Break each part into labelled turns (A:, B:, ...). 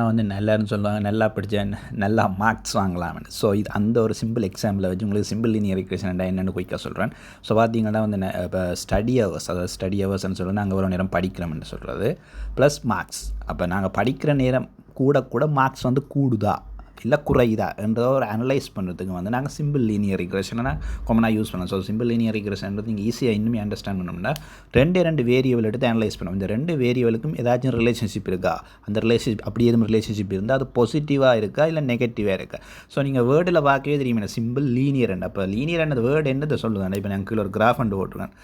A: வந்து நல்லான்னு சொல்லுவாங்க, நல்லா படித்தா நல்லா மார்க்ஸ் வாங்கலாம்னு. ஸோ இது அந்த ஒரு சிம்பிள் எக்ஸாம்பிளை வச்சு உங்களுக்கு சிம்பிள் லீனியர் ஈக்குவேஷன் என்னென்னு குயிக்காக சொல்கிறேன். ஸோ பார்த்தீங்கன்னா வந்து இப்போ ஸ்டடி ஹவர்ஸ், அதாவது ஸ்டடி ஹவர்ஸ்ன்னு சொல்லி நாங்கள் ஒரு நேரம் படிக்கிறோம்னு சொல்கிறது ப்ளஸ் மார்க்ஸ். அப்போ நாங்கள் படிக்கிற நேரம் கூட மார்க்ஸ் வந்து கூடுதா இல்லை குறையுதா என்ற ஒரு அனலைஸ் பண்ணுறதுக்கு வந்து நாங்கள் சிம்பிள் லீனியர் ரிக்ரெஷனை காமனாக யூஸ் பண்ணோம். ஸோ சிம்பிள் லீனியர் ரிக்ரெஷன்றது நீங்கள் ஈஸியாக இன்னுமே அண்டர்ஸ்டாண்ட் பண்ணோம்னா ரெண்டு வேரியபிள் எடுத்து அனலைஸ் பண்ணுவோம். இந்த ரெண்டு வேரியபிளுக்கும் ஏதாச்சும் ரிலேஷன்ஷிப் இருக்கா, அந்த ரிலேஷன்ஷிப் அப்படி எதுவும் ரிலேஷன்ஷிப் இருந்தால் அது பாசிட்டிவாக இருக்கா இல்லை நெகட்டிவாக இருக்கா. ஸோ நீங்கள் வேர்டில் பார்க்கவே தெரியுமே சிம்பிள் லீனியர் என்ன. அப்போ லீனியர் என்னது வேர்டு என்னதை சொல்லுதான். இப்போ நான் கீழே ஒரு கிராஃப் அண்டு போட்டுருக்கேன்.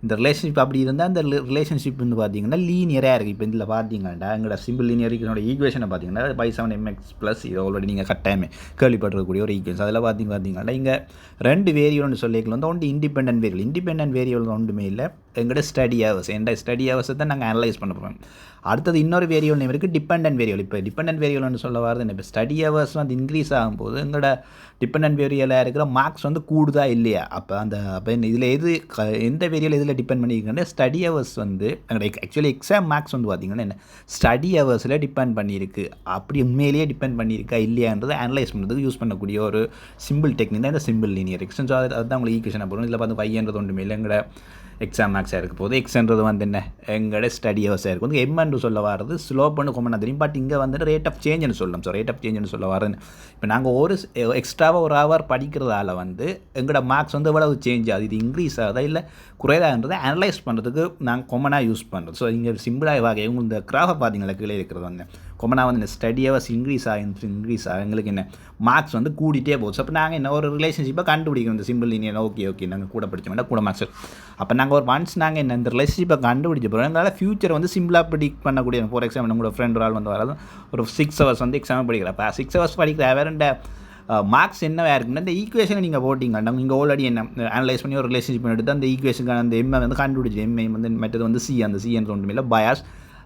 A: இந்த ரிலேஷன்ஷிப் அப்படி இருந்தால் அந்த ரிலேஷன்ஷிப் வந்து பார்த்தீங்கன்னா லீனியராக இருக்குது. இப்போ இதில் பார்த்தீங்கன்னா எங்களோட சிம்பிள் லீனியர் ஈக்குவேஷனை பார்த்தீங்கன்னா π7mx+ இது ஆல்ரெடி நீங்கள் கட்டாயமே கேள்விப்பட்டிருக்கக்கூடிய ஒரு ஈக்குவேஷன். அதில் பார்த்தீங்கன்னா இங்கே ரெண்டு வேரியபிள்னு சொல்லிக்கலாம் வந்து ஒன்று இண்டிபெண்டன்ட் வேரியபிள் ஒன்றுமே இல்லை. எங்களோட ஸ்டடி ஹவர்ஸை தான் நாங்கள் அனலைஸ் பண்ண போகிறோம். அடுத்தது இன்னொரு வேரியபிள் நேம் இருக்குது டிபெண்டன்ட் வேரியபிள். இப்போ டிபெண்டன்ட் வேரியபிள்னு சொல்ல வரது என்ன, இப்போ ஸ்டடி ஹவர்ஸ் வந்து இன்க்ரீஸ் ஆகும்போது எங்களோட டிபெண்டன்ட் வேரியபிளாக இருக்கிற மார்க்ஸ் வந்து கூடுதா இல்லையா. அப்போ இதில் எந்த வேரியபிள் இதில் டிபெண்ட் பண்ணியிருக்கேன்னா ஸ்டடி ஹவர்ஸ் வந்து எங்களோட ஆக்சுவலி எக்ஸாம் மார்க்ஸ் வந்து பார்த்திங்கன்னா என்ன ஸ்டடி ஹவர்ஸில் டிபெண்ட் பண்ணியிருக்கு. அப்படி உண்மையிலேயே டிபெண்ட் பண்ணியிருக்கா இல்லையான்றதை அனலைஸ் பண்ணுறதுக்கு யூஸ் பண்ணக்கூடிய ஒரு சிம்பிள் டெக்னிக் தான் இந்த சிம்பிள் லீனியர் ரிக்ரெஷன். ஸோ அதுதான் உங்களுக்கு ஈக்குவேஷனை போகிறோம். இதில் பார்த்து பையன்றது ஒன்றுமே இல்லை, எங்களோட எக்ஸாம் மார்க்ஸாக இருக்க போது. எக்ஸ்ன்றது வந்து என்ன எங்களோட ஸ்டடி ஹவர்ஸாக இருக்கும். வந்து எம்என்று சொல்ல வரது ஸ்லோப்புன்னு கொமனாக தெரியும். பட் இங்கே வந்துட்டு ரேட் ஆஃப் சேஞ்சுன்னு சொல்லலாம். ஸோ ரேட் ஆஃப் சேஞ்சுன்னு சொல்ல வரதுன்னு இப்போ நாங்கள் ஒரு எக்ஸ்ட்ராவாக ஒரு ஹவர் படிக்கிறதால வந்து எங்களோட மார்க்ஸ் வந்து எவ்வளவு சேஞ்ச் ஆகுது, இது இன்க்ரீஸ் ஆகுதா இல்லை குறையாதுன்றதை அனலைஸ் பண்ணுறதுக்கு நாங்கள் கொமனாக யூஸ் பண்ணுறது. ஸோ இங்கே சிம்பிளாக வாங்க இவங்க இந்த கிராஃபை பார்த்தீங்களா கீழே இருக்கிறது வந்து கொமனாக வந்து இந்த ஸ்டடி ஹவர்ஸ் இன்க்ரீஸ் ஆகும் எங்களுக்கு என்ன மார்க்ஸ் வந்து கூட்டிகிட்டே போகுது. ஸோ அப்போ நாங்கள் என்ன ஒரு ரிலேஷன்ஷிப்பை கண்டுபிடிக்கணும். இந்த சிம்பிள் லீனியர் ஓகே நாங்கள் கூட படித்தோம்னா கூட மார்க்ஸ். அப்போ நாங்கள் ஒரு ஒன்ஸ் நாங்கள் என்ன இந்த ரிலேஷன்ஷிப்பை கண்டுபிடிச்ச போகிறோம் எங்களால் ஃபியூச்சர் வந்து சிம்பிளாக ப்ரிடிக்ட் பண்ணக்கூடிய. ஃபார் எக்ஸாம்பிள் உங்களோட ஃப்ரெண்ட் ஒரு ஆள் வந்து வராது ஒரு 6 ஹவர்ஸ் வந்து எக்ஸாம் படிக்கிறேன். அப்போ 6 ஹவர்ஸ் படிக்கிற வேறுண்ட மார்க்ஸ் என்னவாக இருக்குன்னா இந்த ஈக்குவேஷனை நீங்கள் போட்டிங்கன்னா நீங்கள் ஆல்ரெடி என்ன அனலைஸ் பண்ணி ஒரு ரிலேஷன்ஷிப் எடுத்து அந்த ஈக்குவேஷனுக்கான அந்த எம்ஐ வந்து கண்டுபிடிச்சி எம்ஐ வந்து மற்றது வந்து அந்த சிஎன்ற ஒன்றுமே இல்லை பயாஸ்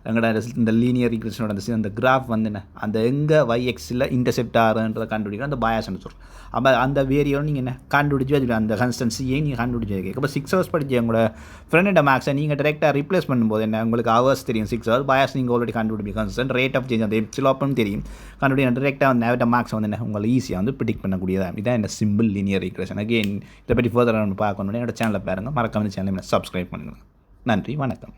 A: எங்களோட இந்த லீனியர் ஈக்குவேஷனோட அந்த கிராஃப் வந்து என்ன அந்த எங்கே YXயில் இன்டர்செப்ட் ஆகிறன்றதை கண்டுபிடிக்கிற அந்த பயாஸ்ன்னு சொல்கிறோம். அப்போ அந்த வேரியபிள் நீங்கள் என்ன கண்டுபிடிச்சி வச்சுக்கலாம். அந்த கன்ஸ்டன்சியை நீங்கள் கண்டுபிடிச்சி வைக்க. இப்போ 6 ஹவர்ஸ் படிச்சு உங்களோட ஃப்ரெண்டோட மார்க்ஸை நீங்கள் டேரெக்டாக ரீப்ளேஸ் பண்ணும்போது என்ன உங்களுக்கு ஹவர்ஸ் தெரியும் 6 ஹவர்ஸ் பயாஸ் நீங்கள் ஆல்ரெடி கண்டுபிடிப்பீங்க. கன்ஸ்டன்ட் ரேட் ஆஃப் சேஞ்ச் அந்த எப்சிலாப்னு தெரியும் கண்டுபிடிக்க டேரெக்டாக வந்து நேரட்ட மார்க்ஸ் வந்து என்ன உங்களை ஈஸியாக வந்து ப்ரிடிக்ட் பண்ணக்கூடியதான். இதான் என்ன சிம்பிள் லீனியர் ஈக்குவேஷன். அகெயின் இதை பற்றி ஃபர்தராக பார்க்கணுன்னு என்னோட சேனலில் பாருங்கள். மறக்காம சேனலை சப்ஸ்கிரைப் பண்ணுங்கள். நன்றி, வணக்கம்.